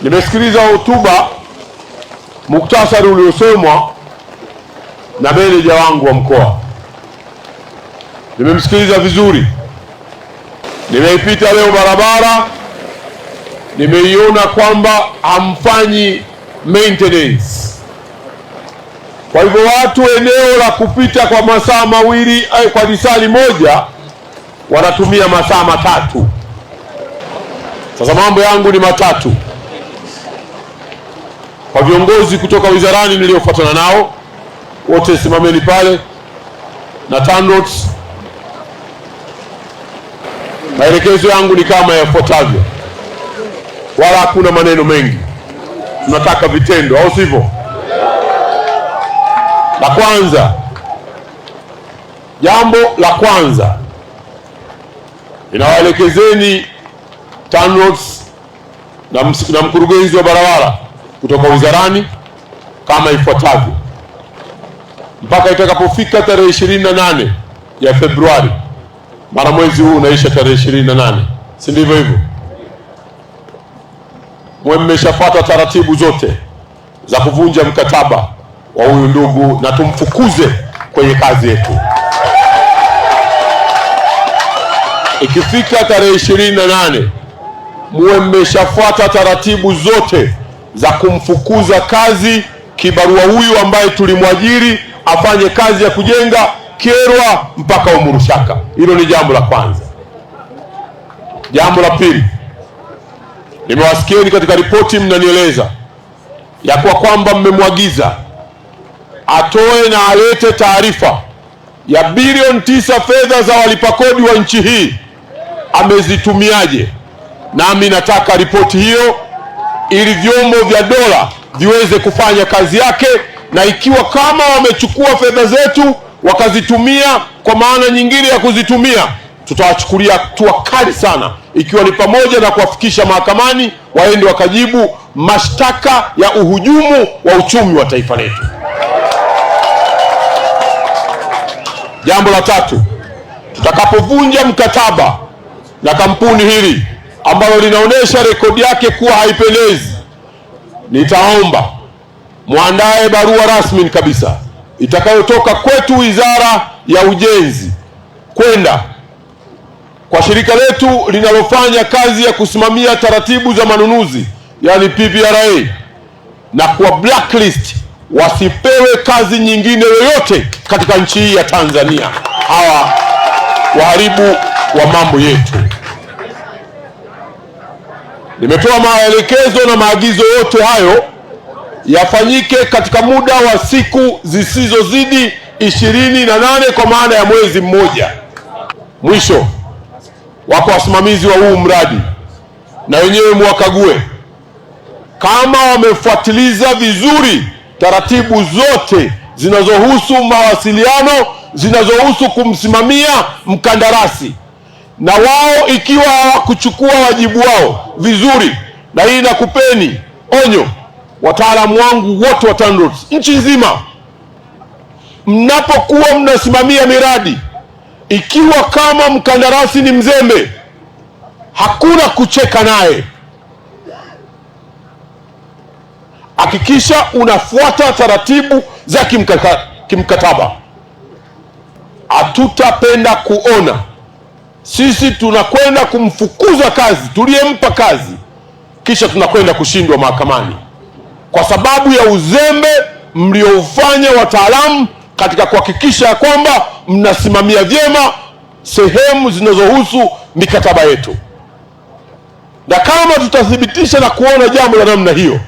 Nimesikiliza hotuba muktasari uliosomwa na meneja wangu wa mkoa. Nimemsikiliza vizuri. Nimeipita leo barabara, nimeiona kwamba hamfanyi maintenance. Kwa hivyo watu eneo la kupita kwa masaa mawili kwa lisali moja wanatumia masaa matatu. Sasa mambo yangu ni matatu. Kwa viongozi kutoka wizarani niliofuatana nao wote, simameni pale na TANROADS. Maelekezo yangu ni kama yafuatavyo, wala hakuna maneno mengi, tunataka vitendo, au sivyo? La kwanza, jambo la kwanza, ninawaelekezeni TANROADS na mkurugenzi wa barabara kutoka wizarani kama ifuatavyo. Mpaka itakapofika tarehe 28 ya Februari, mara mwezi huu unaisha tarehe 28, si ndivyo hivyo? Mwe mmeshafuata taratibu zote za kuvunja mkataba wa huyu ndugu na tumfukuze kwenye kazi yetu. Ikifika tarehe 28, mwe mmeshafuata taratibu zote za kumfukuza kazi kibarua huyu ambaye tulimwajiri afanye kazi ya kujenga Kyerwa mpaka Umurushaka. Hilo ni jambo la kwanza. Jambo la pili, nimewasikieni katika ripoti mnanieleza ya kwamba mmemwagiza atoe na alete taarifa ya bilioni 9 fedha za walipa kodi wa nchi hii amezitumiaje. Nami nataka ripoti hiyo ili vyombo vya dola viweze kufanya kazi yake, na ikiwa kama wamechukua fedha zetu wakazitumia kwa maana nyingine ya kuzitumia, tutawachukulia hatua kali sana, ikiwa ni pamoja na kuwafikisha mahakamani waende wakajibu mashtaka ya uhujumu wa uchumi wa taifa letu. Jambo la tatu, tutakapovunja mkataba na kampuni hili ambalo linaonyesha rekodi yake kuwa haipendezi, nitaomba muandae barua rasmi kabisa itakayotoka kwetu Wizara ya Ujenzi kwenda kwa shirika letu linalofanya kazi ya kusimamia taratibu za manunuzi, yani PPRA, na kwa blacklist wasipewe kazi nyingine yoyote katika nchi hii ya Tanzania, hawa waharibu wa mambo yetu. Nimetoa maelekezo na maagizo yote hayo yafanyike katika muda wa siku zisizozidi 28, kwa maana ya mwezi mmoja. Mwisho, wako wasimamizi wa huu mradi, na wenyewe mwakague kama wamefuatiliza vizuri taratibu zote zinazohusu mawasiliano, zinazohusu kumsimamia mkandarasi, na wao ikiwa hawakuchukua wajibu wao vizuri. Na hii nakupeni onyo, wataalamu wangu wote wa TANROADS nchi nzima, mnapokuwa mnasimamia miradi, ikiwa kama mkandarasi ni mzembe, hakuna kucheka naye. Hakikisha unafuata taratibu za kimkataba. Hatutapenda kuona sisi tunakwenda kumfukuza kazi tuliyempa kazi, kisha tunakwenda kushindwa mahakamani kwa sababu ya uzembe mlioufanya wataalamu katika kuhakikisha kwamba mnasimamia vyema sehemu zinazohusu mikataba yetu. Na kama tutathibitisha na kuona jambo la namna hiyo,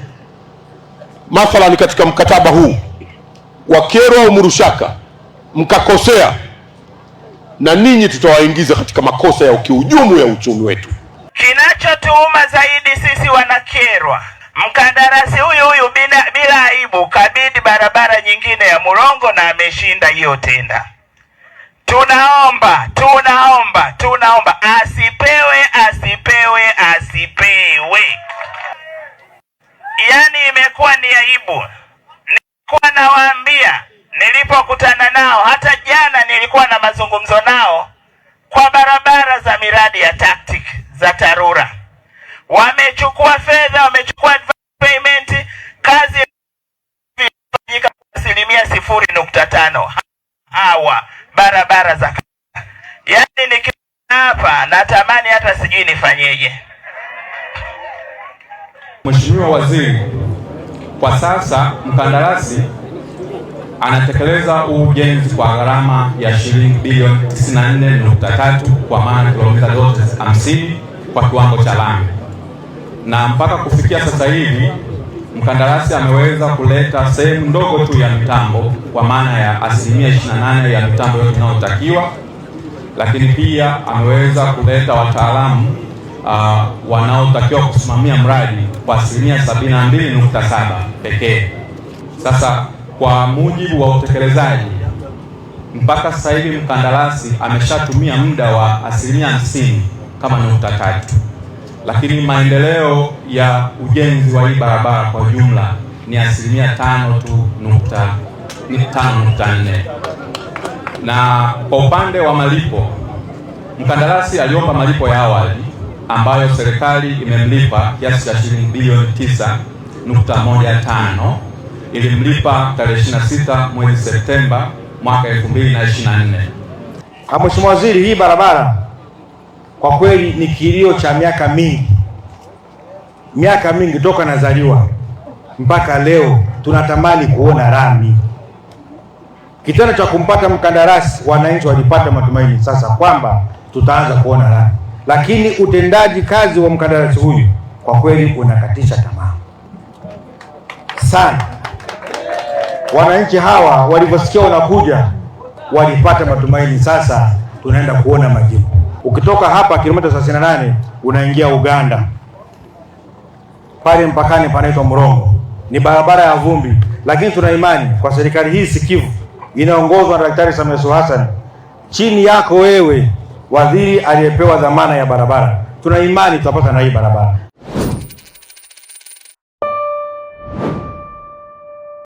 mathalan katika mkataba huu wa Kyerwa Umurushaka mkakosea, na ninyi tutawaingiza katika makosa ya ukihujumu ya uchumi wetu. Kinachotuuma zaidi sisi wana Kyerwa, mkandarasi huyu bila aibu kabidi barabara nyingine ya Murongo na ameshinda hiyo tenda. Tunaomba asipewe. Yani imekuwa ni aibu. Nilikuwa nawaambia nilipokutana nao, hata jana nilikuwa na mazungumzo nao kwa barabara za miradi ya TACTIC za TARURA. Wamechukua fedha, wamechukua mfano hawa barabara za yani, nikiwa hapa natamani hata sijui nifanyeje. Mheshimiwa Waziri, kwa sasa mkandarasi anatekeleza ujenzi kwa gharama ya shilingi bilioni 94.3 kwa maana kilomita zote 50 kwa kiwango cha lami, na mpaka kufikia sasa hivi mkandarasi ameweza kuleta sehemu ndogo tu ya mitambo kwa maana ya 28% ya mitambo yote inayotakiwa, lakini pia ameweza kuleta wataalamu wanaotakiwa kusimamia mradi kwa 72.7 pekee. Sasa kwa mujibu wa utekelezaji mpaka sasa hivi mkandarasi ameshatumia muda wa 50 kama nukta 3, lakini maendeleo ya ujenzi wa hii barabara kwa jumla ni 5 tu nukta 5.4. Na kwa upande wa malipo, mkandarasi aliomba malipo ya awali ambayo serikali imemlipa kiasi cha shilingi bilioni 9.15, ilimlipa tarehe 26 mwezi Septemba mwaka 2024. Mheshimiwa Waziri, hii barabara kwa kweli ni kilio cha miaka mingi toka nazaliwa mpaka leo tunatamani kuona rami. Kitendo cha kumpata mkandarasi, wananchi walipata matumaini sasa kwamba tutaanza kuona rami, lakini utendaji kazi wa mkandarasi huyu kwa kweli unakatisha tamaa sana. Wananchi hawa walivyosikia unakuja walipata matumaini, sasa tunaenda kuona majibu. Ukitoka hapa kilomita 38 unaingia Uganda, pale mpakani panaitwa Murongo, ni barabara ya vumbi, lakini tuna imani kwa serikali hii sikivu inaongozwa na Daktari Samia Suluhu Hassan, chini yako wewe waziri aliyepewa dhamana ya barabara, tuna imani tutapata na hii barabara.